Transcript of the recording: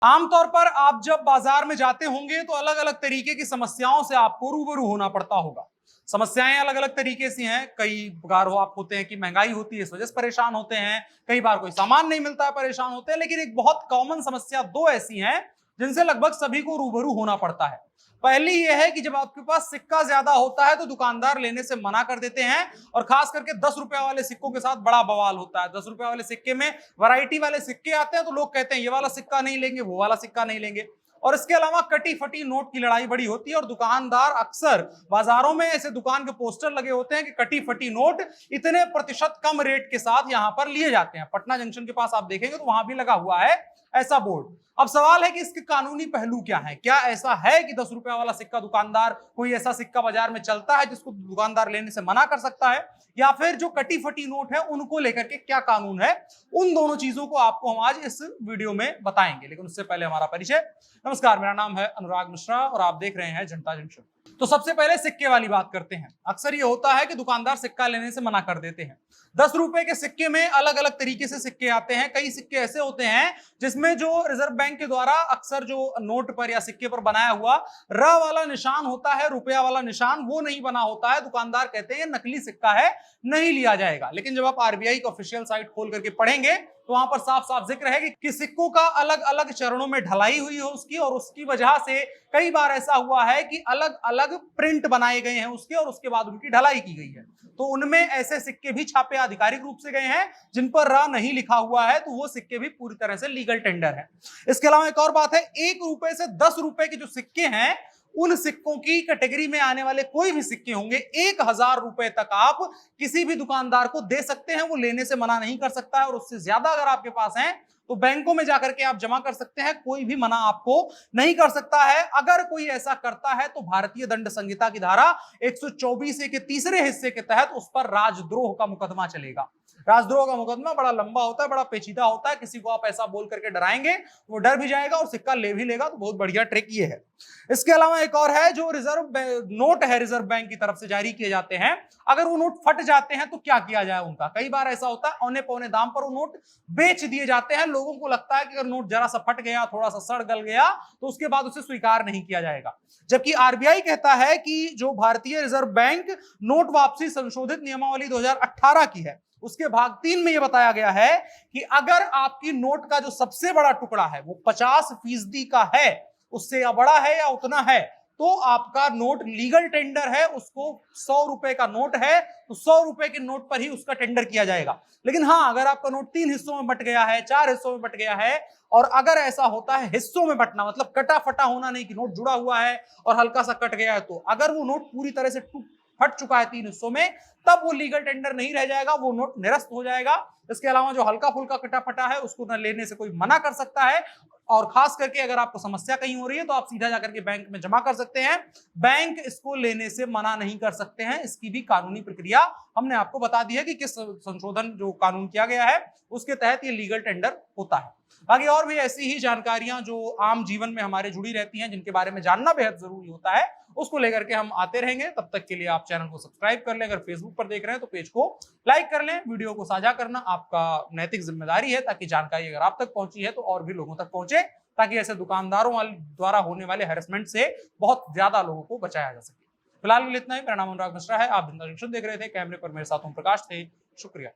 आमतौर पर आप जब बाजार में जाते होंगे तो अलग अलग तरीके की समस्याओं से आपको रूबरू होना पड़ता होगा। समस्याएं अलग अलग तरीके से हैं। कई बार आप होते हैं कि महंगाई होती है, इस वजह से परेशान होते हैं। कई बार कोई सामान नहीं मिलता है, परेशान होते हैं। लेकिन एक बहुत कॉमन समस्या दो ऐसी हैं जिनसे लगभग सभी को रूबरू होना पड़ता है। पहली यह है कि जब आपके पास सिक्का ज्यादा होता है तो दुकानदार लेने से मना कर देते हैं, और खास करके 10 रुपए वाले सिक्कों के साथ बड़ा बवाल होता है। 10 रुपए वाले सिक्के में वैरायटी वाले सिक्के आते हैं तो लोग कहते हैं ये वाला सिक्का नहीं लेंगे, वो वाला सिक्का नहीं लेंगे। और इसके अलावा कटी फटी नोट की लड़ाई बड़ी होती है, और दुकानदार अक्सर बाजारों में ऐसे दुकान के पोस्टर लगे होते हैं कि कटी फटी नोट इतने प्रतिशत कम रेट के साथ यहां पर लिए जाते हैं। पटना जंक्शन के पास आप देखेंगे तो वहां भी लगा हुआ है ऐसा बोर्ड। अब सवाल है कि इसके कानूनी पहलू क्या है। क्या ऐसा है कि 10 रुपए वाला सिक्का दुकानदार, कोई ऐसा सिक्का बाजार में चलता है जिसको दुकानदार लेने से मना कर सकता है, या फिर जो कटी फटी नोट है उनको लेकर के क्या कानून है? उन दोनों चीजों को आपको हम आज इस वीडियो में बताएंगे। लेकिन उससे पहले हमारा परिचय। नमस्कार, मेरा नाम है अनुराग मिश्रा और आप देख रहे हैं जनता जंक्शन। तो सबसे पहले सिक्के वाली बात करते हैं। अक्सर ये होता है कि दुकानदार सिक्का लेने से मना कर देते हैं। 10 रुपए के सिक्के में अलग अलग तरीके से सिक्के आते हैं। कई सिक्के ऐसे होते हैं जिसमें जो रिजर्व बैंक के द्वारा अक्सर जो नोट पर या सिक्के पर बनाया हुआ र वाला निशान होता है, रुपया वाला निशान, वो नहीं बना होता है। दुकानदार कहते हैं नकली सिक्का है, नहीं लिया जाएगा। लेकिन जब आप आरबीआई की ऑफिशियल साइट खोल करके पढ़ेंगे तो वहां पर साफ साफ जिक्र है कि सिक्कों का अलग अलग चरणों में ढलाई हुई है उसकी, और उसकी वजह से कई बार ऐसा हुआ है कि अलग अलग प्रिंट बनाए गए हैं उसके, और उसके बाद उनकी ढलाई की गई है। तो उनमें ऐसे सिक्के भी छापे आधिकारिक रूप से गए हैं जिन पर रा नहीं लिखा हुआ है, तो वो सिक्के भी पूरी तरह से लीगल टेंडर है। इसके अलावा एक और बात है, 1 रुपए से 10 रुपए के जो सिक्के हैं उन सिक्कों की कैटेगरी में आने वाले कोई भी सिक्के होंगे 1000 रुपए तक आप किसी भी दुकानदार को दे सकते हैं, वो लेने से मना नहीं कर सकता है। और उससे ज्यादा अगर आपके पास है तो बैंकों में जाकर के आप जमा कर सकते हैं, कोई भी मना आपको नहीं कर सकता है। अगर कोई ऐसा करता है तो भारतीय दंड संहिता की धारा 124 के तीसरे हिस्से के तहत उस पर राजद्रोह का मुकदमा चलेगा। राजद्रोह का मुकदमा बड़ा लंबा होता है, बड़ा पेचीदा होता है। किसी को आप ऐसा बोल करके डराएंगे वो डर भी जाएगा और सिक्का ले भी लेगा। तो बहुत बढ़िया ट्रिक ये है। इसके अलावा एक और है, जो रिजर्व नोट है रिजर्व बैंक की तरफ से जारी किए जाते हैं, अगर वो नोट फट जाते हैं तो क्या किया जाए उनका? कई बार ऐसा होता है औने पौने दाम पर वो नोट बेच दिए जाते हैं। लोगों को लगता है कि अगर नोट जरा सा फट गया, थोड़ा सा सड़ गल गया, तो उसके बाद उसे स्वीकार नहीं किया जाएगा। जबकि आरबीआई कहता है कि जो भारतीय रिजर्व बैंक नोट वापसी संशोधित नियमावली 2018 की है, उसके भाग 3 में यह बताया गया है कि अगर आपकी नोट का जो सबसे बड़ा टुकड़ा है वो 50% का है, उससे या बड़ा है या उतना है, तो आपका नोट लीगल टेंडर है। उसको 100 रुपए का नोट है तो 100 रुपए के नोट पर ही उसका टेंडर किया जाएगा। लेकिन हाँ, अगर आपका नोट 3 हिस्सों में बट गया है, 4 हिस्सों में बट गया है, और अगर ऐसा होता है हिस्सों में बटना मतलब कटा फटा होना नहीं कि नोट जुड़ा हुआ है और हल्का सा कट गया है, तो अगर वो नोट पूरी तरह से फट चुका है 3 हिस्सों में, तब वो लीगल टेंडर नहीं रह जाएगा, वो नोट निरस्त हो जाएगा। इसके अलावा जो हल्का फुल्का कटा फटा है उसको न लेने से कोई मना कर सकता है। और खास करके अगर आपको समस्या कहीं हो रही है तो आप सीधा जाकर के बैंक में जमा कर सकते हैं, बैंक इसको लेने से मना नहीं कर सकते हैं। इसकी भी कानूनी प्रक्रिया हमने आपको बता दी है कि किस संशोधन जो कानून किया गया है उसके तहत ये लीगल टेंडर होता है। बाकी और भी ऐसी ही जानकारियां जो आम जीवन में हमारे जुड़ी रहती हैं, जिनके बारे में जानना बेहद जरूरी होता है, उसको लेकर के हम आते रहेंगे। तब तक के लिए आप चैनल को सब्सक्राइब कर लें। अगर फेसबुक पर देख रहे हैं तो पेज को लाइक कर लें। वीडियो को साझा करना आपका नैतिक जिम्मेदारी है, ताकि जानकारी अगर आप तक पहुंची है तो और भी लोगों तक पहुंचे, ताकि ऐसे दुकानदारों द्वारा होने वाले हैरेसमेंट से बहुत ज्यादा लोगों को बचाया जा सके। फिलहाल इतना ही। मेरा नाम अनुराग मिश्रा है, आप जनता जंक्शन देख रहे थे। कैमरे पर मेरे साथ ओम प्रकाश थे। शुक्रिया।